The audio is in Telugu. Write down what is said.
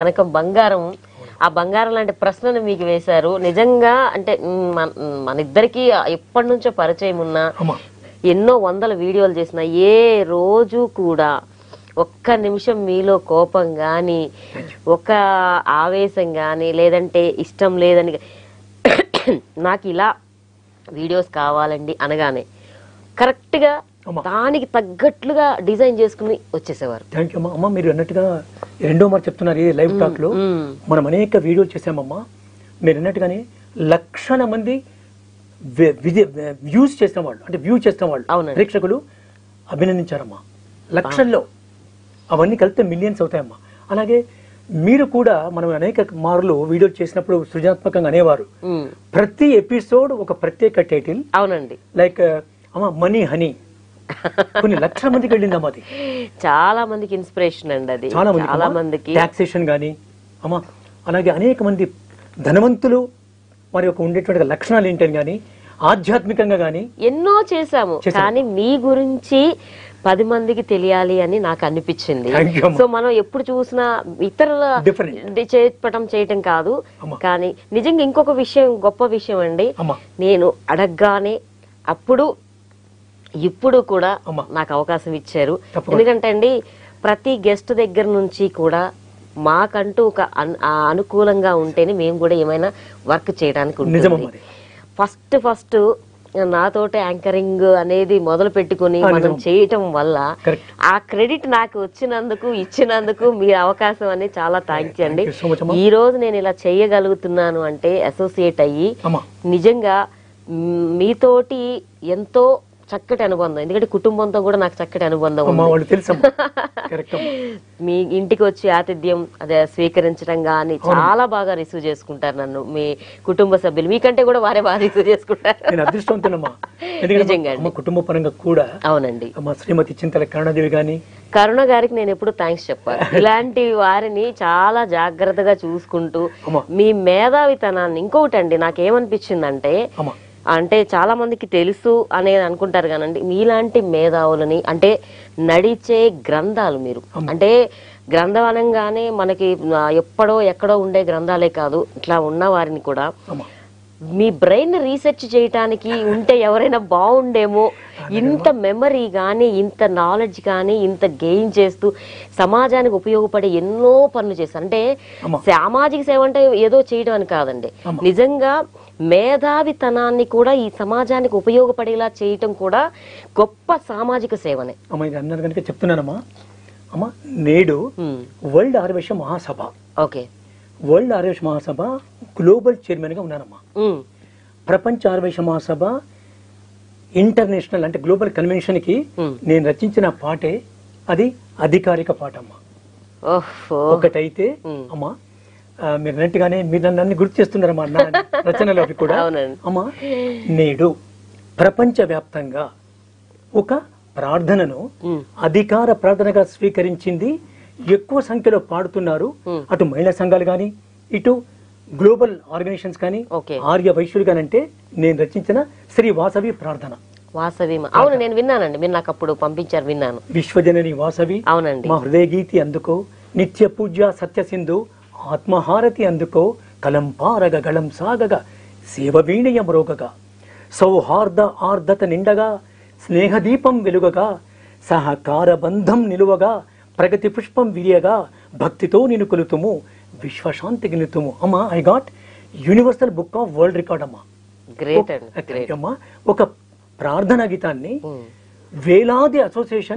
కనకం బంగారం ఆ బంగారం లాంటి ప్రశ్నను మీకు వేశారు. నిజంగా అంటే మన ఇద్దరికి ఎప్పటి నుంచో పరిచయం ఉన్నా ఎన్నో వందల వీడియోలు చేసిన ఏ రోజు కూడా ఒక్క నిమిషం మీలో కోపం గాని ఒక ఆవేశం గాని లేదంటే ఇష్టం లేదని నాకు ఇలా వీడియోస్ కావాలండి అనగానే కరెక్ట్ గా దానికి తగ్గట్లుగా డిజైన్ చేసుకుని వచ్చేసేవారు. థ్యాంక్ యూ అమ్మా. మీరు అన్నట్టుగా రెండో మరి చెప్తున్నారు ఈ లైవ్ టాక్ లో మనం అనేక వీడియోలు చేసామమ్మా. మీరు అన్నట్టుగానే లక్షల మంది వ్యూస్ చేసిన వాళ్ళు అంటే వ్యూ చేసిన వాళ్ళు ప్రేక్షకులు అభినందించారమ్మా. లక్షల్లో అవన్నీ కలిపితే మిలియన్స్ అవుతాయమ్మా. అలాగే మీరు కూడా మనం అనేక మార్లు వీడియోలు చేసినప్పుడు సృజనాత్మకంగా అనేవారు ప్రతి ఎపిసోడ్ ఒక ప్రత్యేక టైటిల్. అవునండి. లైక్ అమ్మా మనీ హనీ కొన్ని లక్షల మందికి వెళ్ళిందమ్మా. అది చాలా మందికి ఇన్స్పిరేషన్ అండి. అది చాలా మందికి టాక్సేషన్ గానీ అమ్మా అలాగే అనేక మంది ధనవంతులు మరి యొక్క ఉండేటువంటి లక్షణాలు ఏంటని గానీ ఆధ్యాత్మికంగా గానీ ఎన్నో చేశాము. కానీ మీ గురించి 10 మందికి తెలియాలి అని నాకు అనిపించింది. సో మనం ఎప్పుడు చూసినా ఇతరుల చేపటం చేయటం కాదు, కానీ నిజంగా ఇంకొక విషయం గొప్ప విషయం అండి. నేను అడగగానే అప్పుడు ఇప్పుడు కూడా నాకు అవకాశం ఇచ్చారు. ఎందుకంటే అండి ప్రతి గెస్ట్ దగ్గర నుంచి కూడా మాకంటూ ఒక అనుకూలంగా ఉంటేనే మేము కూడా ఏమైనా వర్క్ చేయడానికి ఉంటుంది. ఫస్ట్ నాతోటి యాంకరింగ్ అనేది మొదలు పెట్టుకుని మనం చేయటం వల్ల ఆ క్రెడిట్ నాకు వచ్చినందుకు ఇచ్చినందుకు మీ అవకాశం అనేది చాలా థ్యాంక్స్ అండి. ఈ రోజు నేను ఇలా చేయగలుగుతున్నాను అంటే అసోసియేట్ అయ్యి నిజంగా మీతోటి ఎంతో చక్కటి అనుబంధం. ఎందుకంటే కుటుంబంతో కూడా నాకు చక్కటి అనుబంధం మీ ఇంటికి వచ్చి ఆతిథ్యం అదే స్వీకరించడం గానీ చాలా బాగా రిసీవ్ చేసుకుంటారు నన్ను మీ కుటుంబ సభ్యులు. మీకంటే కూడా వారే బాగా రిసీవ్ చేసుకుంటారు. కుటుంబ పరంగా కూడా. అవునండి. శ్రీమతి చింతల కరుణాదేవి గాని కరుణ గారికి నేను ఎప్పుడు థ్యాంక్స్ చెప్పాలి. ఇలాంటి వారిని చాలా జాగ్రత్తగా చూసుకుంటూ మీ మేధావితనాన్ని. ఇంకొకటి అండి నాకేమనిపించిందంటే అంటే చాలా మందికి తెలుసు అనేది అనుకుంటారు కానండి మీలాంటి మేధావులని అంటే నడిచే గ్రంథాలు మీరు అంటే గ్రంథం అనగానే మనకి ఎక్కడో ఉండే గ్రంథాలే కాదు, ఇట్లా ఉన్న వారిని కూడా మీ బ్రెయిన్ రీసెర్చ్ చేయటానికి ఉంటే ఎవరైనా బాగుండేమో. ఇంత మెమరీ కానీ ఇంత నాలెడ్జ్ కానీ ఇంత గెయిన్ చేస్తూ సమాజానికి ఉపయోగపడే ఎన్నో పనులు చేస్తారు. అంటే సామాజిక సేవ అంటే ఏదో చేయడం అని కాదండి, నిజంగా మేధావితనాన్ని కూడా ఈ సమాజానికి ఉపయోగపడేలా చేయటం కూడా గొప్ప సామాజిక సేవనే. అన్నారు కనుక చెప్తున్నానమ్మా. అమ్మా నేడు వరల్డ్ ఆర్యవైశ్య మహాసభ వరల్డ్ ఆర్యవైశ్య మహాసభ గ్లోబల్ చైర్మన్ గా ఉన్నానమ్మా. ప్రపంచ ఆర్యవైశ్య మహాసభ ఇంటర్నేషనల్ అంటే గ్లోబల్ కన్వెన్షన్ కి నేను రచించిన పాటే అది అధికారిక పాట అమ్మా. ఒకటైతే అమ్మా మీరు అన్నట్టుగానే మీరు నన్ను గుర్తు చేస్తున్నారమ్మా నా రచనలు అవి కూడా. అమ్మా నేడు ప్రపంచ వ్యాప్తంగా ఒక ప్రార్థనను అధికార ప్రార్థనగా స్వీకరించింది. ఎక్కువ సంఖ్యలో పాడుతున్నారు. అటు మహిళా సంఘాలు గాని ఇటు గ్లోబల్ ఆర్గనైజేషన్స్ కానీ ఆర్య వైశ్యులు గాని అంటే నేను రచించిన శ్రీ వాసవి ప్రార్థన. అవును నేను విన్నానండి, మీరు నాకు అప్పుడు పంపించారు, విన్నాను. విశ్వజనని వాసవి అవునండి మా హృదయ గీతి అందుకో నిత్య పూజ్య సత్య సింధు ఆత్మహారతి అందుకో కలంపారగ గళం సాగగా సేవ వీణయ మ్రోగగా సౌహార్ద ఆర్ధత నిండగా స్నేహదీపం వెలుగగా సహకార బంధం నిలువగా ప్రగతి పుష్పం విరియగా భక్తితో నిన్ను కొలుతుము విశ్వశాంతికి నిలుతుము. అమ్మా I got universal book of world record అమ్మా. అమ్మా ఒక ప్రార్థనా గీతాన్ని వేలాది అసోసియేషన్